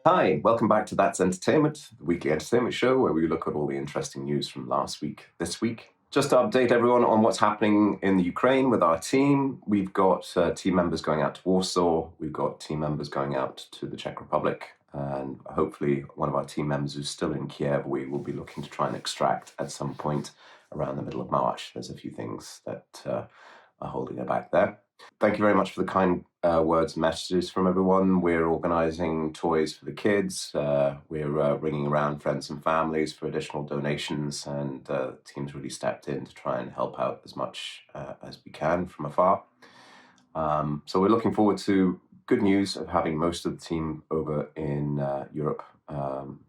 Hi, welcome back to That's Entertainment, the weekly entertainment show where we look at all the interesting news from last week, this week. Just to update everyone on what's happening in the Ukraine with our team, we've got team members going out to Warsaw, we've got team members going out to the Czech Republic, and hopefully one of our team members who's still in Kiev, we will be looking to try and extract at some point around the middle of March. There's a few things that are holding her back there. Thank you very much for the kind words and messages from everyone. We're organising toys for the kids. We're ringing around friends and families for additional donations, and the team's really stepped in to try and help out as much as we can from afar. So we're looking forward to good news of having most of the team over in Europe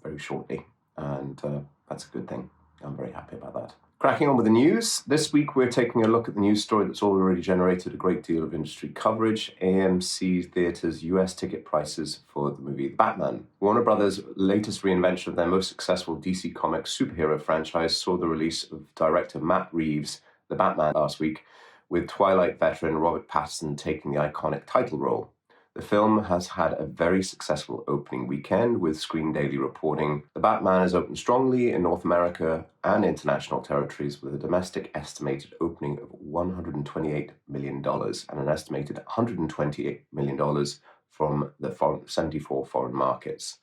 very shortly, and that's a good thing. I'm very happy about that. Cracking on with the news, this week we're taking a look at the news story that's already generated a great deal of industry coverage, AMC Theatres' US ticket prices for the movie The Batman. Warner Brothers' latest reinvention of their most successful DC Comics superhero franchise saw the release of director Matt Reeves' The Batman last week, with Twilight veteran Robert Pattinson taking the iconic title role. The film has had a very successful opening weekend, with Screen Daily reporting The Batman has opened strongly in North America and international territories, with a domestic estimated opening of $128 million and an estimated $128 million from the 74 foreign markets.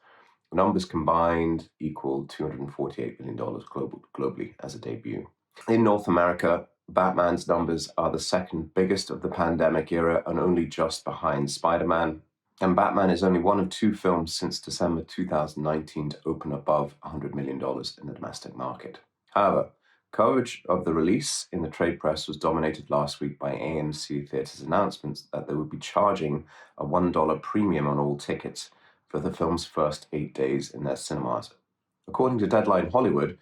The numbers combined equal $248 million globally as a debut. In North America, Batman's numbers are the second biggest of the pandemic era and only just behind Spider-Man. And Batman is only one of two films since December 2019 to open above $100 million in the domestic market. However, coverage of the release in the trade press was dominated last week by AMC Theatres' announcements that they would be charging a $1 premium on all tickets for the film's first 8 days in their cinemas. According to Deadline Hollywood,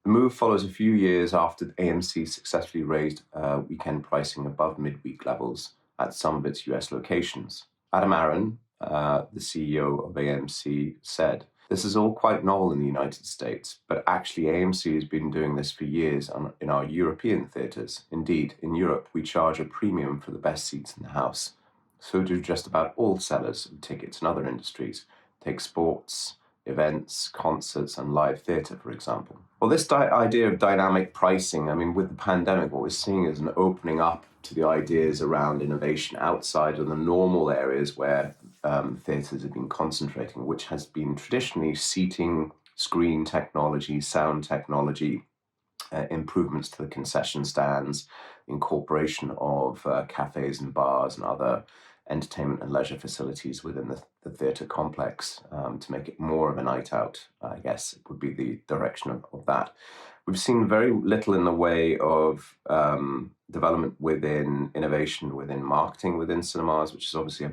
the move follows a few years after AMC successfully raised weekend pricing above midweek levels at some of its US locations. Adam Aron, the CEO of AMC, said, "This is all quite novel in the United States, but actually AMC has been doing this for years in our European theatres. Indeed, in Europe, we charge a premium for the best seats in the house. So do just about all sellers of tickets in other industries. Take sports, events, concerts, and live theatre, for example." Well, this idea of dynamic pricing, I mean, with the pandemic, what we're seeing is an opening up to the ideas around innovation outside of the normal areas where theatres have been concentrating, which has been traditionally seating, screen technology, sound technology, improvements to the concession stands, incorporation of cafes and bars and other entertainment and leisure facilities within the theatre complex to make it more of a night out, I guess would be the direction of that. We've seen very little in the way of development within innovation, within marketing, within cinemas, which is obviously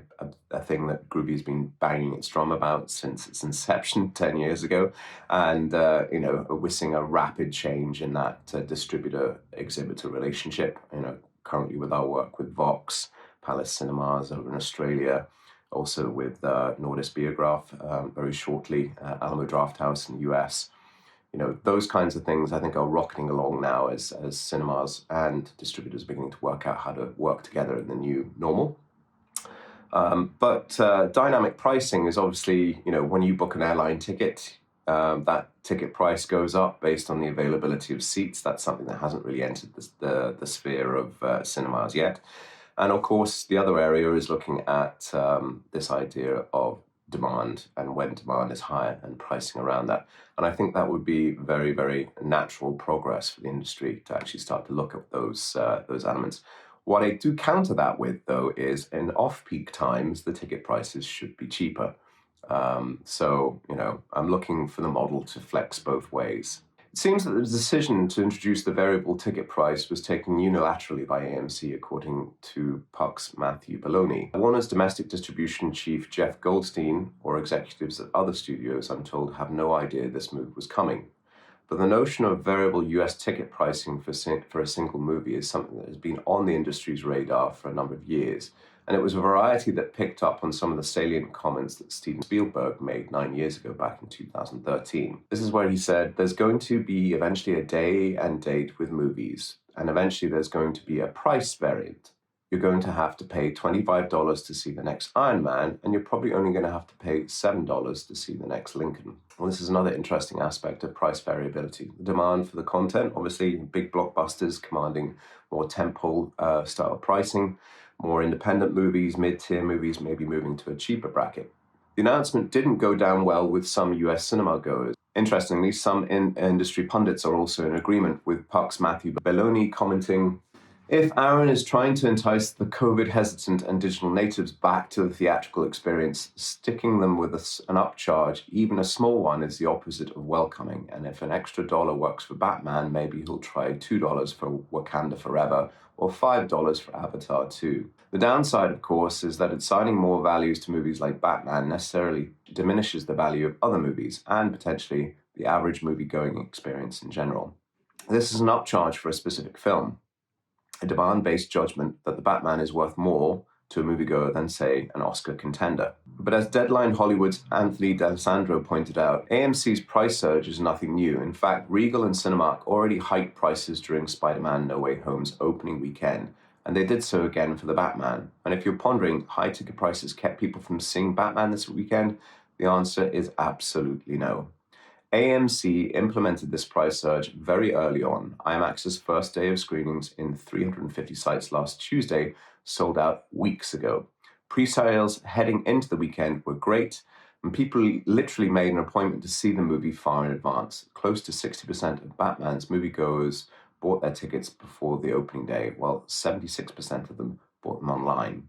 a thing that Groovy has been banging its drum about since its inception 10 years ago. And, we're seeing a rapid change in that distributor-exhibitor relationship, currently with our work with Vox, Palace Cinemas over in Australia, also with Nordis Biograph very shortly, Alamo Drafthouse in the US. Those kinds of things I think are rocketing along now as cinemas and distributors are beginning to work out how to work together in the new normal. But dynamic pricing is obviously, when you book an airline ticket, that ticket price goes up based on the availability of seats. That's something that hasn't really entered the sphere of cinemas yet. And of course, the other area is looking at this idea of demand and when demand is higher and pricing around that. And I think that would be very, very natural progress for the industry to actually start to look at those elements. What I do counter that with, though, is in off-peak times, the ticket prices should be cheaper. So, I'm looking for the model to flex both ways. It seems that the decision to introduce the variable ticket price was taken unilaterally by AMC, according to Puck's Matthew Belloni. Warner's domestic distribution chief Jeff Goldstein, or executives at other studios, I'm told, have no idea this move was coming. But the notion of variable US ticket pricing for a single movie is something that has been on the industry's radar for a number of years. And it was a variety that picked up on some of the salient comments that Steven Spielberg made 9 years ago, back in 2013. This is where he said, "There's going to be eventually a day and date with movies, and eventually there's going to be a price variant. you're going to have to pay $25 to see the next Iron Man, and you're probably only going to have to pay $7 to see the next Lincoln. Well, this is another interesting aspect of price variability. The demand for the content, obviously, big blockbusters commanding more tentpole style pricing, more independent movies, mid-tier movies maybe moving to a cheaper bracket. The announcement didn't go down well with some US cinema goers. Interestingly, some industry pundits are also in agreement, with Puck's Matthew Belloni commenting, "If Aaron is trying to entice the COVID-hesitant and digital natives back to the theatrical experience, sticking them with an upcharge, even a small one, is the opposite of welcoming. And if an extra dollar works for Batman, maybe he'll try $2 for Wakanda Forever or $5 for Avatar 2. The downside, of course, is that assigning more values to movies like Batman necessarily diminishes the value of other movies and potentially the average movie-going experience in general. This is an upcharge for a specific film, a demand-based judgment that the Batman is worth more to a moviegoer than, say, an Oscar contender. But as Deadline Hollywood's Anthony D'Alessandro pointed out, AMC's price surge is nothing new. In fact, Regal and Cinemark already hiked prices during Spider-Man No Way Home's opening weekend, and they did so again for the Batman. And if you're pondering, high ticket prices kept people from seeing Batman this weekend, the answer is absolutely no. AMC implemented this price surge very early on. IMAX's first day of screenings in 350 sites last Tuesday sold out weeks ago. Pre-sales heading into the weekend were great, and people literally made an appointment to see the movie far in advance. Close to 60% of Batman's moviegoers bought their tickets before the opening day, while 76% of them bought them online.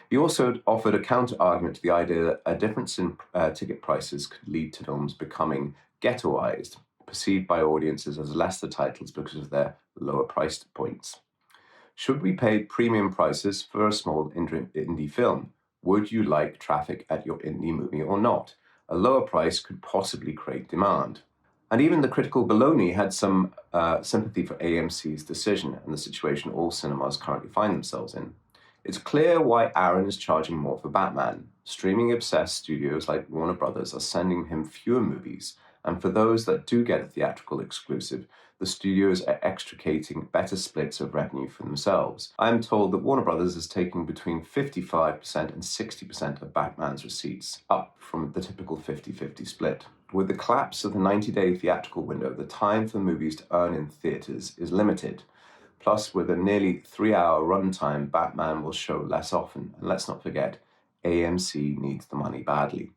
He also offered a counter-argument to the idea that a difference in ticket prices could lead to films becoming ghettoized, perceived by audiences as lesser titles because of their lower price points. Should we pay premium prices for a small indie film? Would you like traffic at your indie movie or not? A lower price could possibly create demand. And even the critical Belloni had some sympathy for AMC's decision and the situation all cinemas currently find themselves in. It's clear why Aaron is charging more for Batman. Streaming-obsessed studios like Warner Brothers are sending him fewer movies, and for those that do get a theatrical exclusive, the studios are extricating better splits of revenue for themselves. I am told that Warner Brothers is taking between 55% and 60% of Batman's receipts, up from the typical 50-50 split. With the collapse of the 90-day theatrical window, the time for movies to earn in theaters is limited. Plus, with a nearly 3-hour runtime, Batman will show less often. And let's not forget, AMC needs the money badly.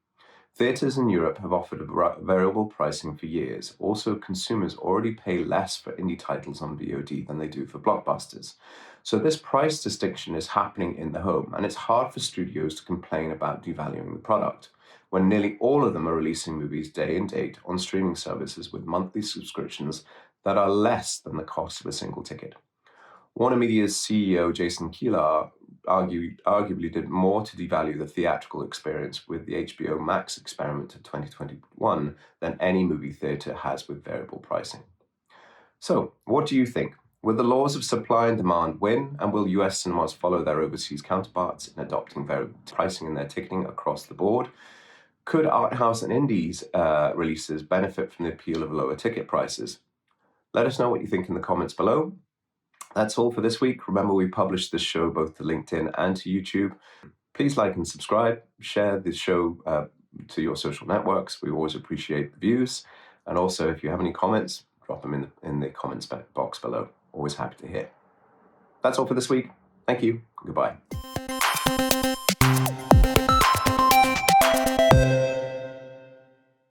Theaters in Europe have offered a variable pricing for years. Also, consumers already pay less for indie titles on VOD than they do for blockbusters. So this price distinction is happening in the home, and it's hard for studios to complain about devaluing the product, when nearly all of them are releasing movies day and date on streaming services with monthly subscriptions that are less than the cost of a single ticket. Warner Media's CEO Jason Kilar arguably did more to devalue the theatrical experience with the HBO Max experiment of 2021 than any movie theater has with variable pricing. So, what do you think? Will the laws of supply and demand win, and will US cinemas follow their overseas counterparts in adopting variable pricing in their ticketing across the board? Could art house and indies releases benefit from the appeal of lower ticket prices? Let us know what you think in the comments below. That's all for this week. Remember, we publish this show both to LinkedIn and to YouTube. Please like and subscribe. Share this show to your social networks. We always appreciate the views. And also, if you have any comments, drop them in the comments box below. Always happy to hear. That's all for this week. Thank you. Goodbye.